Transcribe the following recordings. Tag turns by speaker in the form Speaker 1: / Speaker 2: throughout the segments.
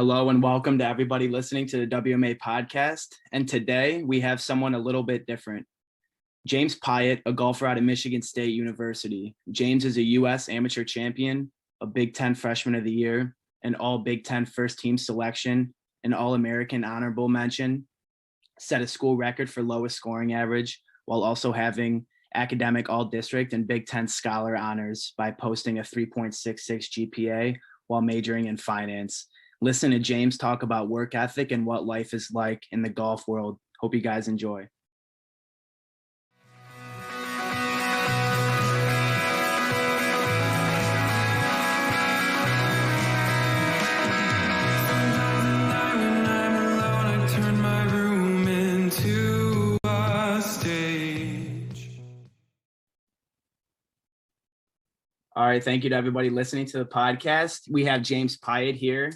Speaker 1: Hello and welcome to everybody listening to the WMA podcast. And today we have someone a little bit different. James Piot, a golfer out of Michigan State University. James is a U.S. amateur champion, a Big Ten Freshman of the Year, an All Big Ten first team selection, an All-American honorable mention, set a school record for lowest scoring average, while also having academic all-district and Big Ten scholar honors by posting a 3.66 GPA while majoring in finance. Listen to James talk about work ethic and what life is like in the golf world. Hope you guys enjoy. All right, thank you to everybody listening to the podcast. We have James Piot here.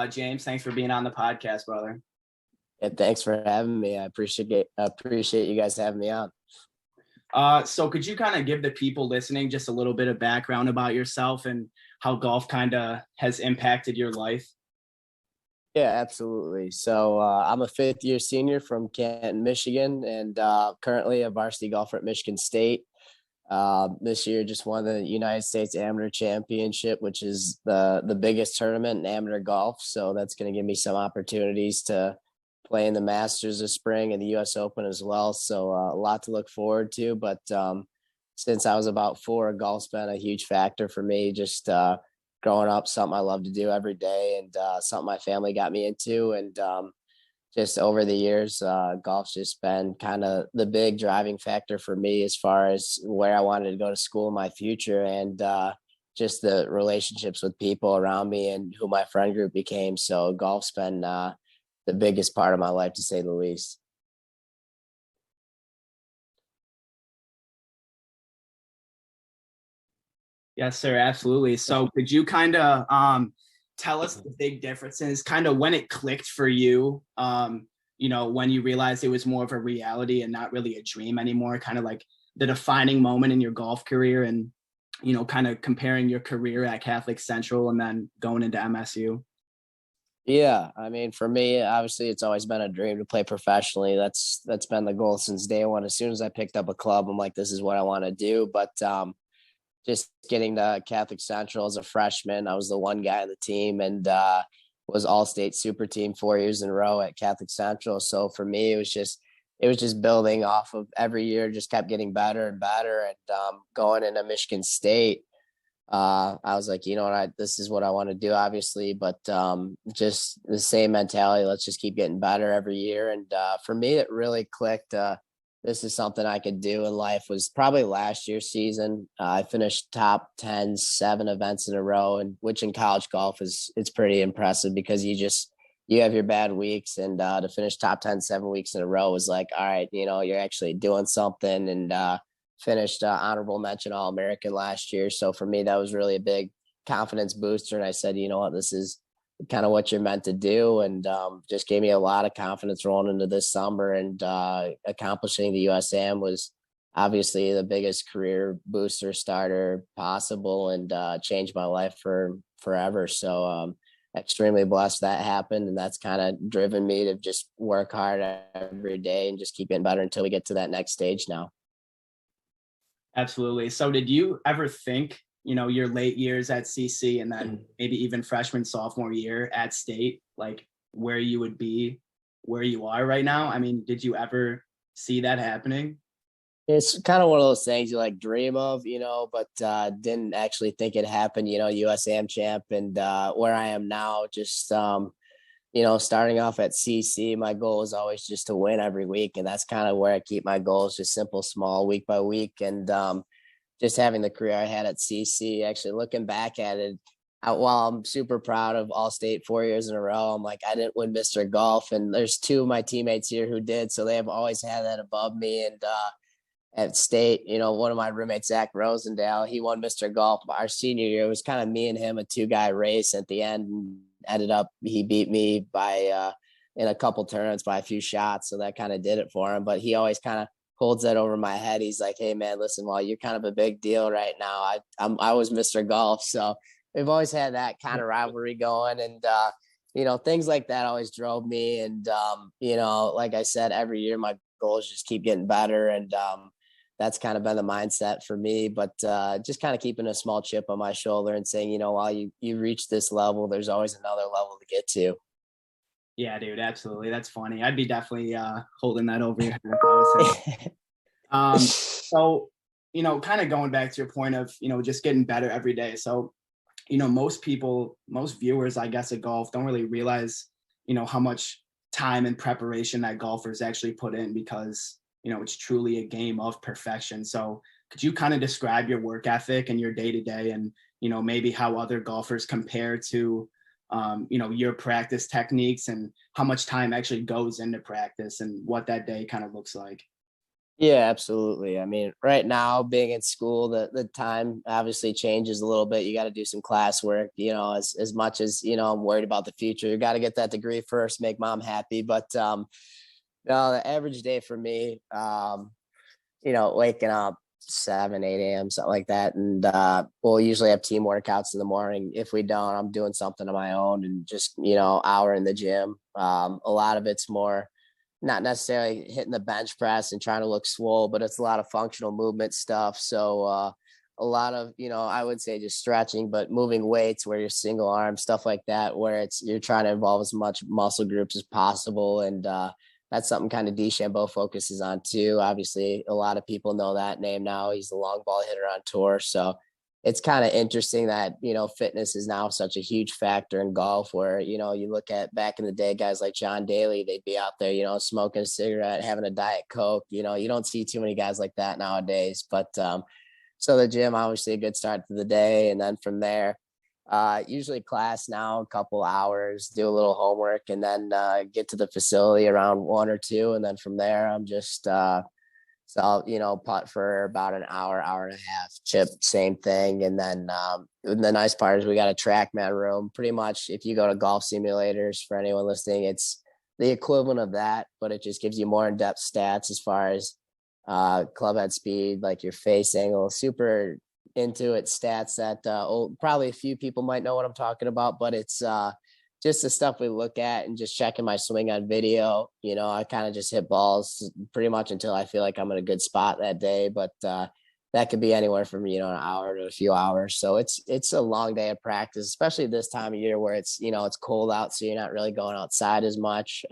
Speaker 1: James, thanks for being on the podcast, brother.
Speaker 2: Yeah, thanks for having me. I appreciate you guys having me on.
Speaker 1: So could you kind of give the people listening just a little bit of background about yourself and how golf kind of has impacted your life?
Speaker 2: Yeah, absolutely. So I'm a fifth-year senior from Canton, Michigan, and currently a varsity golfer at Michigan State. This year just won the United States Amateur Championship, which is the biggest tournament in amateur golf. So that's going to give me some opportunities to play in the Masters this spring and the U.S. Open as well. So a lot to look forward to. But since I was about 4, golf's been a huge factor for me. Just growing up, something I love to do every day, and something my family got me into. And just over the years, golf's just been kind of the big driving factor for me as far as where I wanted to go to school in my future, and just the relationships with people around me and who my friend group became. So golf's been the biggest part of my life, to say the least.
Speaker 1: Yes, sir. Absolutely. So could you kind of tell us the big differences, kind of when it clicked for you, when you realized it was more of a reality and not really a dream anymore, kind of like the defining moment in your golf career and, kind of comparing your career at Catholic Central and then going into MSU?
Speaker 2: Yeah, I mean, for me, obviously, it's always been a dream to play professionally. That's been the goal since day one. As soon as I picked up a club, I'm like, this is what I want to do. But just getting to Catholic Central as a freshman, I was the one guy on the team, and was all-state super team 4 years in a row at Catholic Central. So for me, it was just building off of every year, just kept getting better and better. And going into Michigan State, I was like, you know what, this is what I want to do, obviously, but just the same mentality. Let's just keep getting better every year. And for me, it really clicked. This is something I could do in life was probably last year's season. I finished top 10, 7 events in a row, and which in college golf it's pretty impressive because you have your bad weeks, and to finish top 10, 7 weeks in a row was like, all right, you're actually doing something. And finished honorable mention All-American last year. So for me, that was really a big confidence booster. And I said, you know what, this is kind of what you're meant to do. And just gave me a lot of confidence rolling into this summer. And accomplishing the USAM was obviously the biggest career booster starter possible, and changed my life forever. So extremely blessed that happened. And that's kind of driven me to just work hard every day and just keep getting better until we get to that next stage now.
Speaker 1: Absolutely. So did you ever think, your late years at CC and then maybe even freshman, sophomore year at State, like where you would be, where you are right now? I mean, did you ever see that happening?
Speaker 2: It's kind of one of those things you like dream of, but didn't actually think it happened, USAM champ, and where I am now, just, starting off at CC, my goal is always just to win every week. And that's kind of where I keep my goals, just simple, small, week by week. And just having the career I had at CC, actually looking back at it, while I'm super proud of All-State 4 years in a row, I'm like, I didn't win Mr. Golf. And there's 2 of my teammates here who did. So they have always had that above me. And at State, one of my roommates, Zach Rosendale, he won Mr. Golf our senior year. It was kind of me and him, a 2-guy race at the end. And ended up, he beat me by in a couple tournaments by a few shots. So that kind of did it for him. But he always kind of holds that over my head. He's like, hey man, listen, well, you're kind of a big deal right now. I was Mr. Golf. So we've always had that kind of rivalry going. And things like that always drove me. And, like I said, every year my goals just keep getting better. And that's kind of been the mindset for me. But just kind of keeping a small chip on my shoulder and saying, while you reach this level, there's always another level to get to.
Speaker 1: Yeah, dude, absolutely. That's funny. I'd be definitely holding that over your head if I was him. So, kind of going back to your point of, just getting better every day. So, most viewers, I guess, at golf don't really realize, how much time and preparation that golfers actually put in, because, it's truly a game of perfection. So could you kind of describe your work ethic and your day to day, and, maybe how other golfers compare to, your practice techniques, and how much time actually goes into practice and what that day kind of looks like?
Speaker 2: Yeah, absolutely. I mean, right now being in school, the time obviously changes a little bit. You got to do some classwork, as much as, I'm worried about the future. You got to get that degree first, make mom happy. But no, the average day for me, waking up 7, 8 a.m., something like that. And we'll usually have team workouts in the morning. If we don't, I'm doing something on my own, and just, hour in the gym. A lot of it's more not necessarily hitting the bench press and trying to look swole, but it's a lot of functional movement stuff. So a lot of, I would say just stretching, but moving weights where you're single arm, stuff like that, where you're trying to involve as much muscle groups as possible. And that's something kind of DeChambeau focuses on too. Obviously, a lot of people know that name now. He's the long ball hitter on tour. So it's kind of interesting that, fitness is now such a huge factor in golf, where, you look at back in the day, guys like John Daly, they'd be out there, smoking a cigarette, having a Diet Coke. You don't see too many guys like that nowadays. But so the gym, obviously a good start to the day. And then from there, usually class now, a couple hours, do a little homework, and then get to the facility around 1 or 2. And then from there, I'm just so I'll, putt for about an hour, hour and a half, chip, same thing. And then the nice part is we got a TrackMan room. Pretty much if you go to golf simulators, for anyone listening, it's the equivalent of that, but it just gives you more in-depth stats as far as club head speed, like your face angle, super into it stats that probably a few people might know what I'm talking about, but it's just the stuff we look at, and just checking my swing on video. I kind of just hit balls pretty much until I feel like I'm in a good spot that day. But that could be anywhere from, an hour to a few hours. So it's a long day of practice, especially this time of year where it's, it's cold out. So you're not really going outside as much.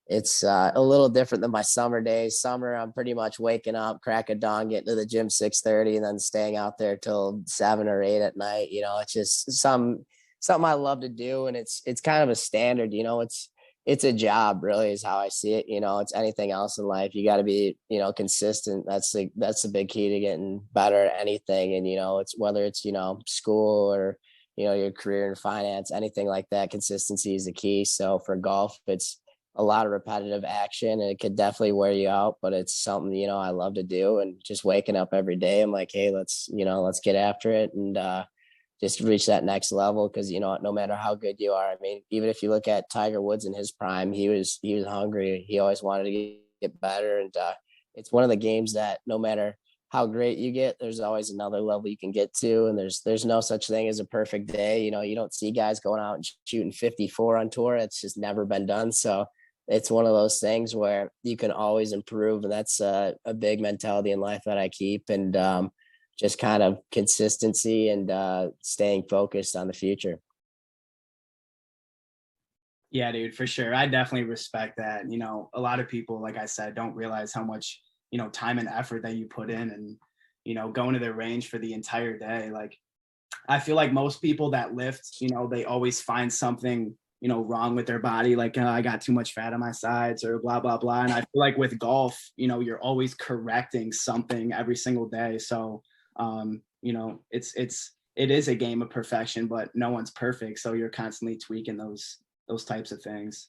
Speaker 2: It's a little different than my summer days. Summer, I'm pretty much waking up, crack of dawn, getting to the gym 6:30, and then staying out there till 7 or 8 at night. It's just something I love to do, and it's kind of a standard. It's a job, really, is how I see it. It's anything else in life. You got to be, consistent. That's the big key to getting better at anything. And it's whether it's school or your career in finance, anything like that. Consistency is the key. So for golf, it's a lot of repetitive action, and it could definitely wear you out, but it's something I love to do. And just waking up every day, I'm like, hey, let's get after it, and just reach that next level. Because no matter how good you are, I mean, even if you look at Tiger Woods in his prime, he was hungry. He always wanted to get better. And it's one of the games that no matter how great you get, there's always another level you can get to. And there's no such thing as a perfect day. You don't see guys going out and shooting 54 on tour. It's just never been done. So it's one of those things where you can always improve. And that's a big mentality in life that I keep. And just kind of consistency and staying focused on the future.
Speaker 1: Yeah, dude, for sure. I definitely respect that. A lot of people, like I said, don't realize how much, time and effort that you put in, and, going to the range for the entire day. Like, I feel like most people that lift, they always find something, wrong with their body. Like, I got too much fat on my sides, or blah, blah, blah. And I feel like with golf, you're always correcting something every single day. So, it is a game of perfection, but no one's perfect. So you're constantly tweaking those types of things.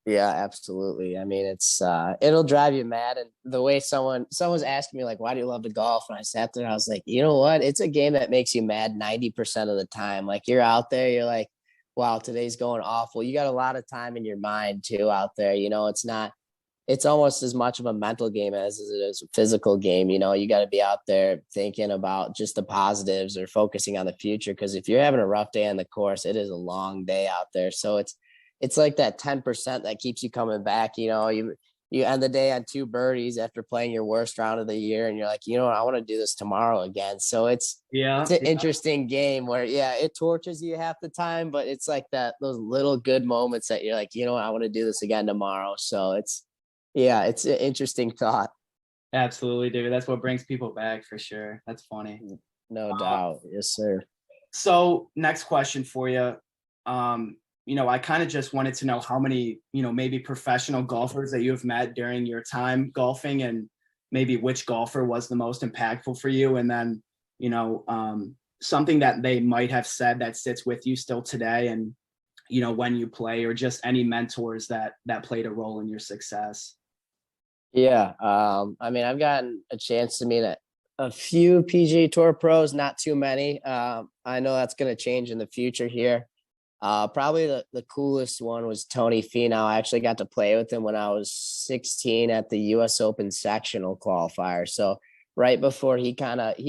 Speaker 2: Yeah, absolutely. I mean, it's it'll drive you mad. And the way someone's asking me, like, why do you love to golf? And I sat there, I was like, you know what? It's a game that makes you mad 90% of the time. Like, you're out there, you're like, wow, today's going awful. You got a lot of time in your mind too out there. It's not it's almost as much of a mental game as it is a physical game. You know, you got to be out there thinking about just the positives or focusing on the future. Because if you're having a rough day on the course, it is a long day out there. So it's like that 10% that keeps you coming back. You know, you end the day on 2 birdies after playing your worst round of the year, and you're like, you know what, I want to do this tomorrow again. So it's an interesting game where, yeah, it tortures you half the time, but it's like those little good moments that you're like, you know what, I want to do this again tomorrow. So it's an interesting thought.
Speaker 1: Absolutely, dude. That's what brings people back for sure. That's funny.
Speaker 2: No doubt. Yes, sir.
Speaker 1: So next question for you. I kind of just wanted to know how many, maybe professional golfers that you have met during your time golfing, and maybe which golfer was the most impactful for you. And then, something that they might have said that sits with you still today, and, when you play, or just any mentors that played a role in your success.
Speaker 2: Yeah. I mean, I've gotten a chance to meet a few PGA Tour pros, not too many. I know that's going to change in the future here. Probably the coolest one was Tony Finau. I actually got to play with him when I was 16 at the US Open sectional qualifier. So right before he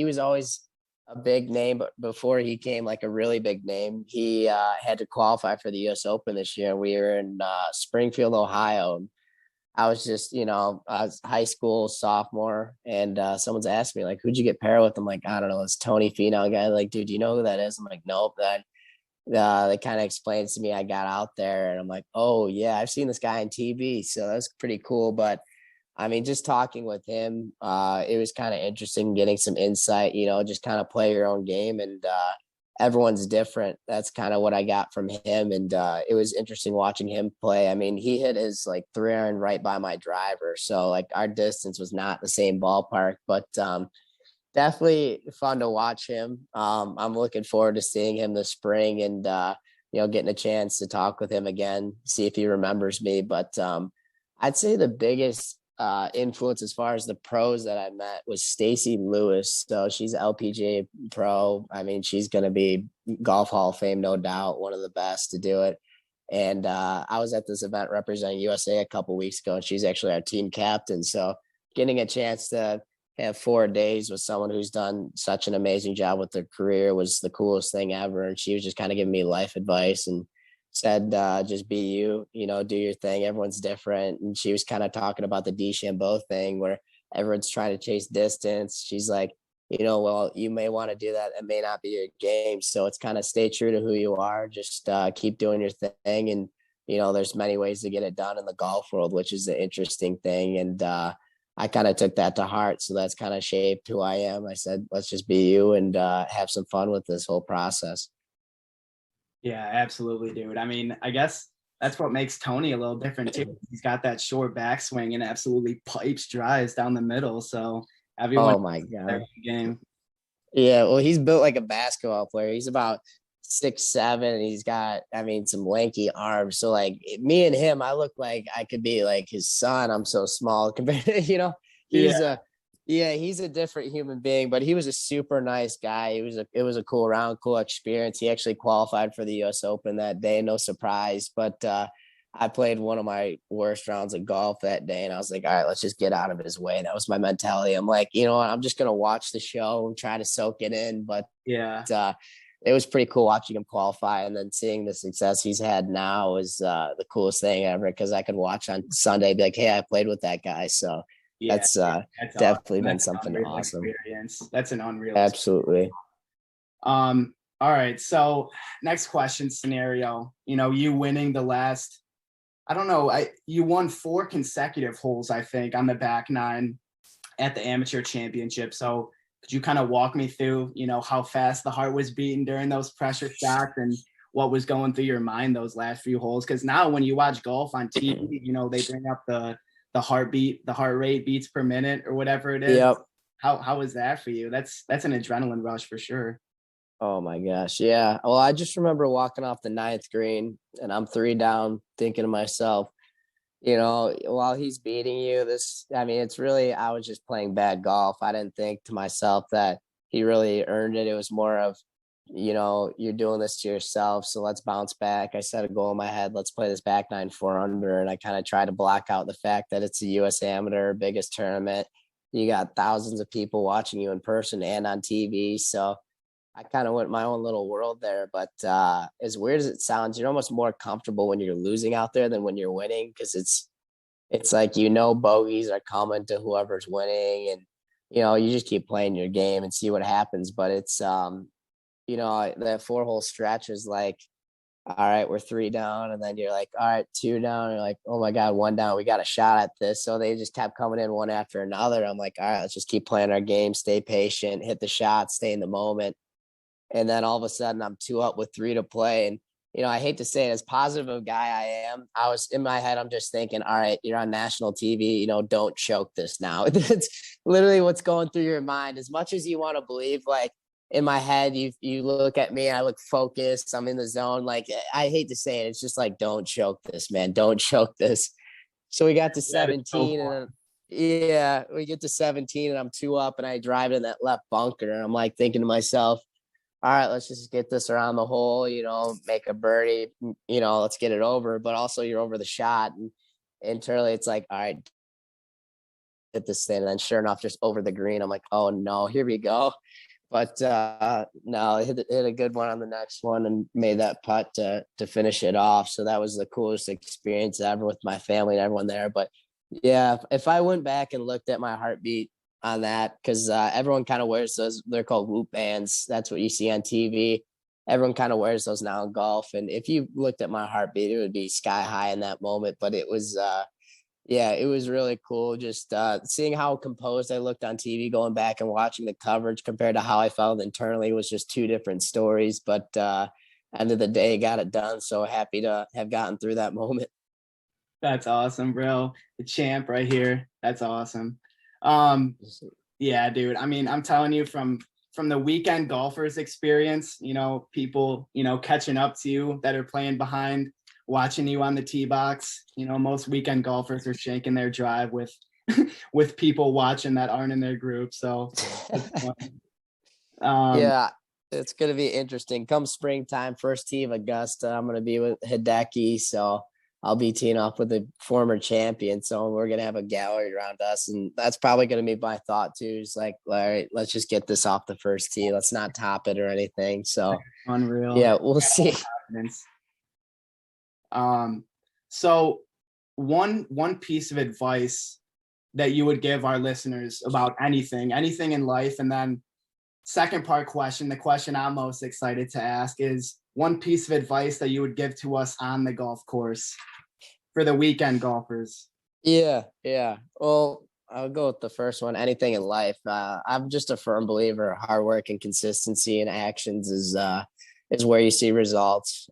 Speaker 2: was always a big name, but before he came like a really big name, he had to qualify for the US Open this year. We were in Springfield, Ohio. I was just, I was high school sophomore, and someone's asked me like, "Who'd you get paired with?" I'm like, "I don't know, it's Tony Finau." Guy, like, "Dude, do you know who that is?" I'm like, "Nope." Then they kind of explained to me. I got out there, and I'm like, "Oh yeah, I've seen this guy on TV," so that's pretty cool. But I mean, just talking with him, it was kind of interesting getting some insight. Just kind of play your own game, and everyone's different. That's kind of what I got from him. And it was interesting watching him play. I mean, he hit his like 3-iron right by my driver. So like our distance was not the same ballpark, but definitely fun to watch him. I'm looking forward to seeing him this spring, and, getting a chance to talk with him again, see if he remembers me. But I'd say the biggest influence as far as the pros that I met was Stacy Lewis. So she's LPGA pro. I mean, she's going to be Golf Hall of Fame, no doubt, one of the best to do it. And I was at this event representing USA a couple weeks ago, and she's actually our team captain. So getting a chance to have 4 days with someone who's done such an amazing job with their career was the coolest thing ever. And she was just kind of giving me life advice and said, just be you, do your thing. Everyone's different. And she was kind of talking about the DeChambeau thing where everyone's trying to chase distance. She's like, well, you may want to do that. It may not be your game. So it's kind of stay true to who you are. Just keep doing your thing. And, there's many ways to get it done in the golf world, which is the interesting thing. And I kind of took that to heart. So that's kind of shaped who I am. I said, let's just be you and have some fun with this whole process.
Speaker 1: Yeah, absolutely, dude. I mean, I guess that's what makes Tony a little different too. He's got that short backswing and absolutely pipes drives down the middle. So everyone,
Speaker 2: oh my God,
Speaker 1: game.
Speaker 2: Yeah, well, he's built like a basketball player. He's about 6'7", and he's got, I mean, some lanky arms. So like me and him, I look like I could be like his son. I'm so small compared to, he's he's a different human being, but he was a super nice guy. It was a cool round, cool experience. He actually qualified for the US Open that day, no surprise. But I played one of my worst rounds of golf that day, and I was like, all right, let's just get out of his way. That was my mentality. I'm like, you know what? I'm just gonna watch the show and try to soak it in. But it was pretty cool watching him qualify, and then seeing the success he's had now is the coolest thing ever, because I could watch on Sunday, be like, hey, I played with that guy. So that's definitely been something awesome.
Speaker 1: Experience. That's an unreal.
Speaker 2: Absolutely.
Speaker 1: All right. So next question scenario, you winning the last, I don't know, you won 4 consecutive holes, I think, on the back 9 at the amateur championship. So could you kind of walk me through, how fast the heart was beating during those pressure shots and what was going through your mind those last few holes? Because now when you watch golf on TV, they bring up the heartbeat, the heart rate beats per minute or whatever it is.
Speaker 2: Yep.
Speaker 1: How was that for you? That's an adrenaline rush for sure.
Speaker 2: Oh my gosh. Yeah. Well, I just remember walking off the 9th green, and I'm 3 down, thinking to myself, while he's beating you, it's really, I was just playing bad golf. I didn't think to myself that he really earned it. It was more of, you're doing this to yourself. So let's bounce back. I set a goal in my head. Let's play this back nine 4 under. And I kind of try to block out the fact that it's the U.S. Amateur biggest tournament. You got thousands of people watching you in person and on TV. So I kind of went my own little world there. But as weird as it sounds, you're almost more comfortable when you're losing out there than when you're winning, because it's like, bogeys are coming to whoever's winning, and you just keep playing your game and see what happens. But it's that 4-hole stretch is like, all right, we're 3 down, and then you're like, all right, 2 down. You're like, oh my God, 1 down. We got a shot at this. So they just kept coming in one after another. I'm like, all right, let's just keep playing our game, stay patient, hit the shot, stay in the moment. And then all of a sudden I'm 2 up with 3 to play. And, I hate to say it, as positive a guy I am, I was in my head, I'm just thinking, all right, you're on national TV, don't choke this now. It's literally what's going through your mind. As much as you want to believe, like, in my head, you look at me, I look focused, I'm in the zone. Like, I hate to say it, it's just like, don't choke this, man. Don't choke this. So we got to 17, and we get to 17, and I'm 2 up, and I drive in that left bunker, and I'm like thinking to myself, all right, let's just get this around the hole, make a birdie, let's get it over. But also you're over the shot, and internally it's like, all right, hit this thing. And then sure enough, just over the green, I'm like, oh no, here we go. But no, I hit a good one on the next one and made that putt to finish it off. So that was the coolest experience ever with my family and everyone there. But yeah, if I went back and looked at my heartbeat on that, because everyone kind of wears those, they're called whoop bands. That's what you see on TV. Everyone kind of wears those now in golf. And if you looked at my heartbeat, it would be sky high in that moment. But it was it was really cool just seeing how composed I looked on TV, going back and watching the coverage compared to how I felt internally was just 2 different stories. But end of the day, got it done. So happy to have gotten through that moment.
Speaker 1: That's awesome, bro. The champ right here. That's awesome. Yeah, dude. I mean, I'm telling you, from the weekend golfers experience, people, catching up to you that are playing behind, watching you on the tee box. Most weekend golfers are shaking their drive with with people watching that aren't in their group. So
Speaker 2: yeah, it's gonna be interesting. Come springtime, first tee of Augusta, I'm gonna be with Hideki, so I'll be teeing off with a former champion. So we're gonna have a gallery around us, and that's probably gonna be my thought too. It's like, all right, let's just get this off the first tee. Let's not top it or anything. So
Speaker 1: unreal.
Speaker 2: Yeah, we'll see.
Speaker 1: So one piece of advice that you would give our listeners about anything in life, and then second part question, the question I'm most excited to ask is one piece of advice that you would give to us on the golf course for the weekend golfers.
Speaker 2: Yeah. Well, I'll go with the first one. Anything in life. I'm just a firm believer. Hard work and consistency in actions is where you see results.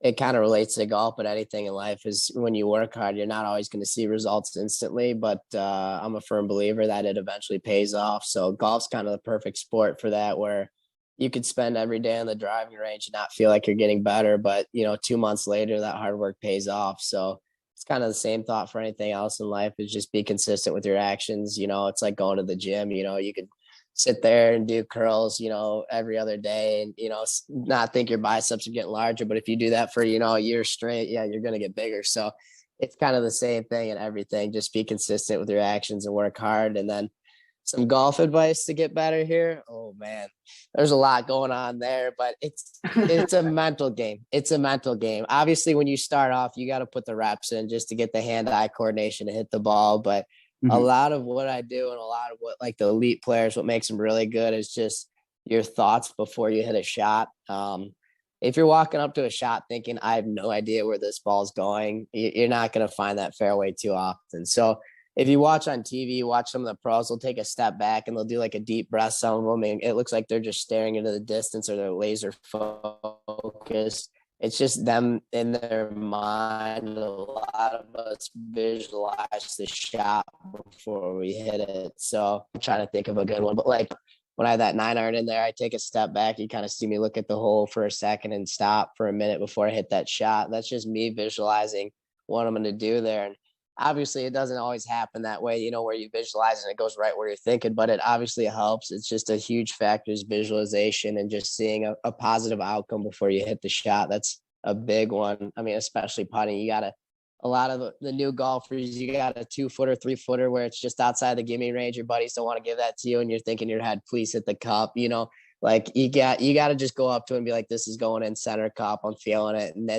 Speaker 2: It kind of relates to golf, but anything in life is when you work hard, you're not always going to see results instantly, but I'm a firm believer that it eventually pays off. So golf's kind of the perfect sport for that, where you could spend every day on the driving range and not feel like you're getting better, but 2 months later, that hard work pays off. So it's kind of the same thought for anything else in life, is just be consistent with your actions. It's like going to the gym. You could sit there and do curls, every other day, and, not think your biceps are getting larger. But if you do that for, a year straight, yeah, you're going to get bigger. So it's kind of the same thing in everything. Just be consistent with your actions and work hard. And then some golf advice to get better here. Oh man, there's a lot going on there, but it's a mental game. It's a mental game. Obviously, when you start off, you got to put the reps in just to get the hand-eye coordination to hit the ball. But a lot of what I do, and a lot of what, like, the elite players, what makes them really good is just your thoughts before you hit a shot. If you're walking up to a shot thinking, I have no idea where this ball's going, you're not going to find that fairway too often. So if you watch on TV, watch some of the pros, they'll take a step back and they'll do like a deep breath. Some of them, and it looks like they're just staring into the distance, or they're laser focused. It's just them in their mind. A lot of us visualize the shot before we hit it. So I'm trying to think of a good one. But like when I have that 9-iron in there, I take a step back. You kind of see me look at the hole for a second and stop for a minute before I hit that shot. That's just me visualizing what I'm going to do there. And obviously it doesn't always happen that way, where you visualize and it goes right where you're thinking, but it obviously helps. It's just a huge factor is visualization and just seeing a positive outcome before you hit the shot. That's a big one. I mean, especially putting, a lot of the new golfers, you got a 2-footer, 3-footer where it's just outside the gimme range. Your buddies don't want to give that to you, and you're thinking in your head, please hit the cup. Like you got to just go up to it and be like, this is going in center cup. I'm feeling it, and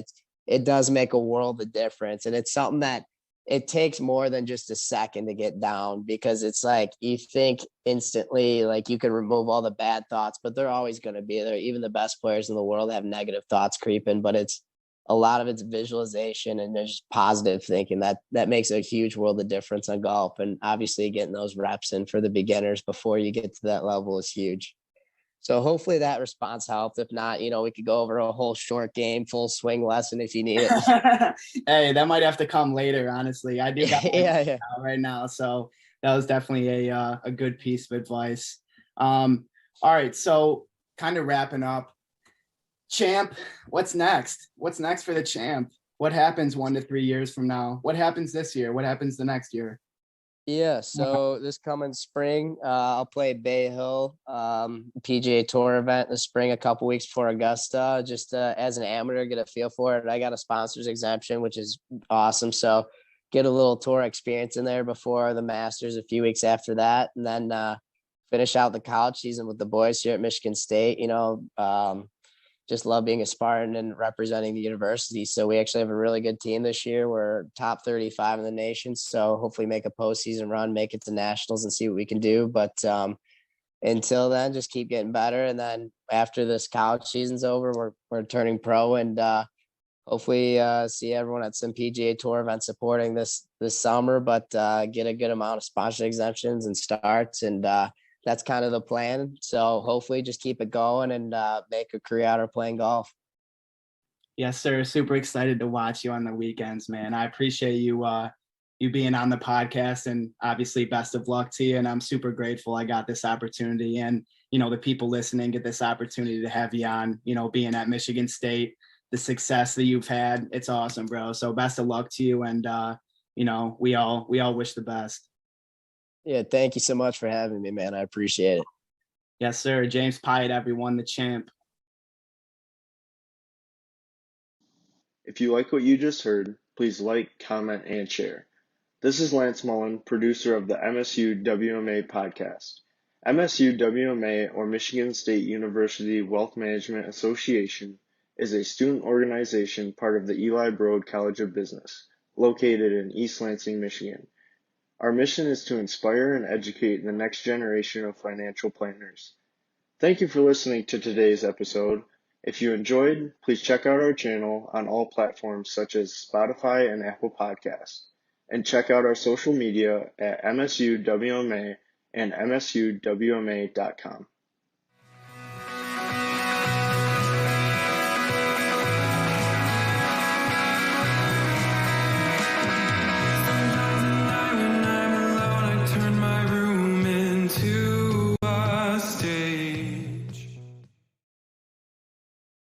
Speaker 2: it does make a world of difference. And it's something that it takes more than just a second to get down, because it's like you think instantly, like you can remove all the bad thoughts, but they're always going to be there. Even the best players in the world have negative thoughts creeping, but it's a lot of it's visualization and just positive thinking that makes a huge world of difference on golf. And obviously getting those reps in for the beginners before you get to that level is huge. So hopefully that response helped. If not, we could go over a whole short game, full swing lesson if you need it.
Speaker 1: Hey, that might have to come later, honestly. I do got
Speaker 2: yeah.
Speaker 1: right now. So that was definitely a good piece of advice. All right. So kind of wrapping up, champ, what's next? What's next for the champ? What happens 1 to 3 years from now? What happens this year? What happens the next year?
Speaker 2: Yeah, so this coming spring, I'll play Bay Hill PGA Tour event in the spring, a couple weeks before Augusta, just as an amateur, get a feel for it. I got a sponsor's exemption, which is awesome. So get a little tour experience in there before the Masters a few weeks after that, and then finish out the college season with the boys here at Michigan State. Just love being a Spartan and representing the university. So we actually have a really good team this year. We're top 35 in the nation. So hopefully make a postseason run, make it to nationals and see what we can do. But until then, just keep getting better. And then after this college season's over, we're turning pro, and hopefully see everyone at some PGA Tour events supporting this summer, but get a good amount of sponsor exemptions and starts, and that's kind of the plan. So hopefully just keep it going and make a career out of playing golf.
Speaker 1: Yes, sir. Super excited to watch you on the weekends, man. I appreciate you being on the podcast, and obviously best of luck to you. And I'm super grateful I got this opportunity, and the people listening get this opportunity to have you on. Being at Michigan State, the success that you've had, it's awesome, bro. So best of luck to you, and we all wish the best.
Speaker 2: Yeah, thank you so much for having me, man. I appreciate it.
Speaker 1: Yes, sir. James Piot, everyone, the champ.
Speaker 3: If you like what you just heard, please like, comment, and share. This is Lance Mullen, producer of the MSU WMA podcast. MSU WMA, or Michigan State University Wealth Management Association, is a student organization part of the Eli Broad College of Business, located in East Lansing, Michigan. Our mission is to inspire and educate the next generation of financial planners. Thank you for listening to today's episode. If you enjoyed, please check out our channel on all platforms such as Spotify and Apple Podcasts, and check out our social media at MSUWMA and MSUWMA.com.